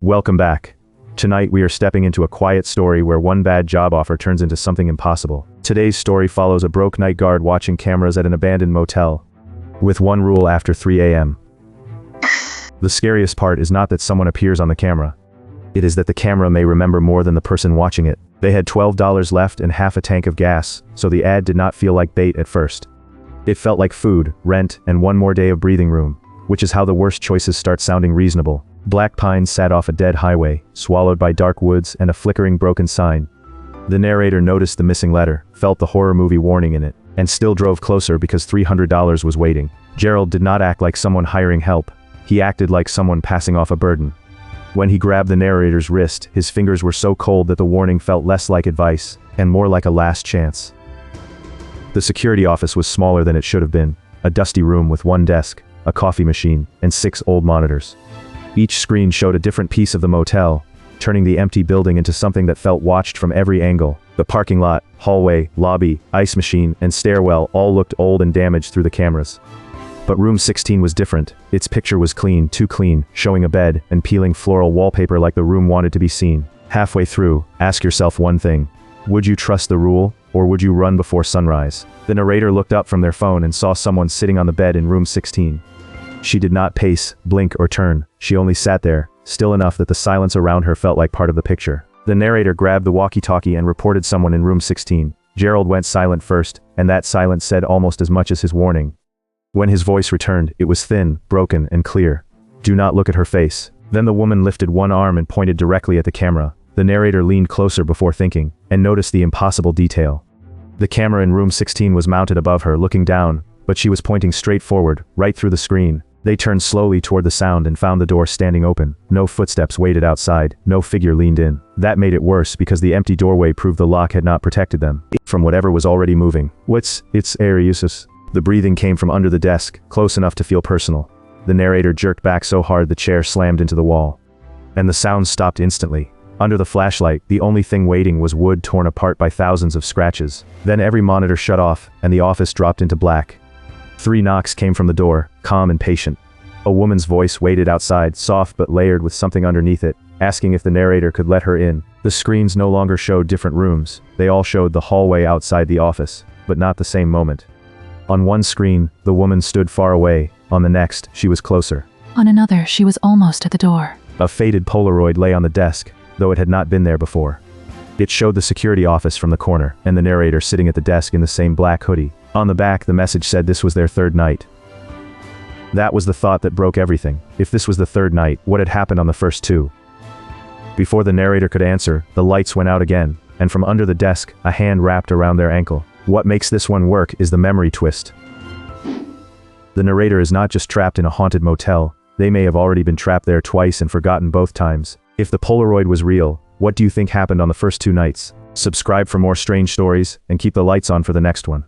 Welcome back. Tonight we are stepping into a quiet story where one bad job offer turns into something impossible. Today's story follows a broke night guard watching cameras at an abandoned motel. With one rule after 3 a.m. The scariest part is not that someone appears on the camera. It is that the camera may remember more than the person watching it. They had $12 left and half a tank of gas, so the ad did not feel like bait at first. It felt like food, rent, and one more day of breathing room, which is how the worst choices start sounding reasonable. Black Pines sat off a dead highway, swallowed by dark woods and a flickering broken sign. The narrator noticed the missing letter, felt the horror movie warning in it, and still drove closer because $300 was waiting. Gerald did not act like someone hiring help. He acted like someone passing off a burden. When he grabbed the narrator's wrist, his fingers were so cold that the warning felt less like advice, and more like a last chance. The security office was smaller than it should have been, a dusty room with one desk, a coffee machine, and 6 old monitors. Each screen showed a different piece of the motel, turning the empty building into something that felt watched from every angle. The parking lot, hallway, lobby, ice machine, and stairwell all looked old and damaged through the cameras. But room 16 was different. Its picture was clean, too clean, showing a bed and peeling floral wallpaper like the room wanted to be seen. Halfway through, ask yourself one thing. Would you trust the rule, or would you run before sunrise? The narrator looked up from their phone and saw someone sitting on the bed in room 16. She did not pace, blink, or turn. She only sat there, still enough that the silence around her felt like part of the picture. The narrator grabbed the walkie-talkie and reported someone in room 16. Gerald went silent first, and that silence said almost as much as his warning. When his voice returned, it was thin, broken, and clear. Do not look at her face. Then the woman lifted one arm and pointed directly at the camera. The narrator leaned closer before thinking, and noticed the impossible detail. The camera in room 16 was mounted above her, looking down, but she was pointing straight forward, right through the screen. They turned slowly toward the sound and found the door standing open. No footsteps waited outside, no figure leaned in. That made it worse because the empty doorway proved the lock had not protected them from whatever was already moving. It's Ariusus. The breathing came from under the desk, close enough to feel personal. The narrator jerked back so hard the chair slammed into the wall. And the sound stopped instantly. Under the flashlight, the only thing waiting was wood torn apart by thousands of scratches. Then every monitor shut off, and the office dropped into black. 3 knocks came from the door, calm and patient. A woman's voice waited outside, soft but layered with something underneath it, asking if the narrator could let her in. The screens no longer showed different rooms. They all showed the hallway outside the office, but not the same moment. On one screen, the woman stood far away. On the next, she was closer. On another, she was almost at the door. A faded Polaroid lay on the desk, though it had not been there before. It showed the security office from the corner, and the narrator sitting at the desk in the same black hoodie. On the back, the message said this was their 3rd night. That was the thought that broke everything. If this was the 3rd night, what had happened on the first 2? Before the narrator could answer, the lights went out again, and from under the desk, a hand wrapped around their ankle. What makes this one work is the memory twist. The narrator is not just trapped in a haunted motel. They may have already been trapped there twice and forgotten both times. If the Polaroid was real, what do you think happened on the first 2 nights? Subscribe for more strange stories, and keep the lights on for the next one.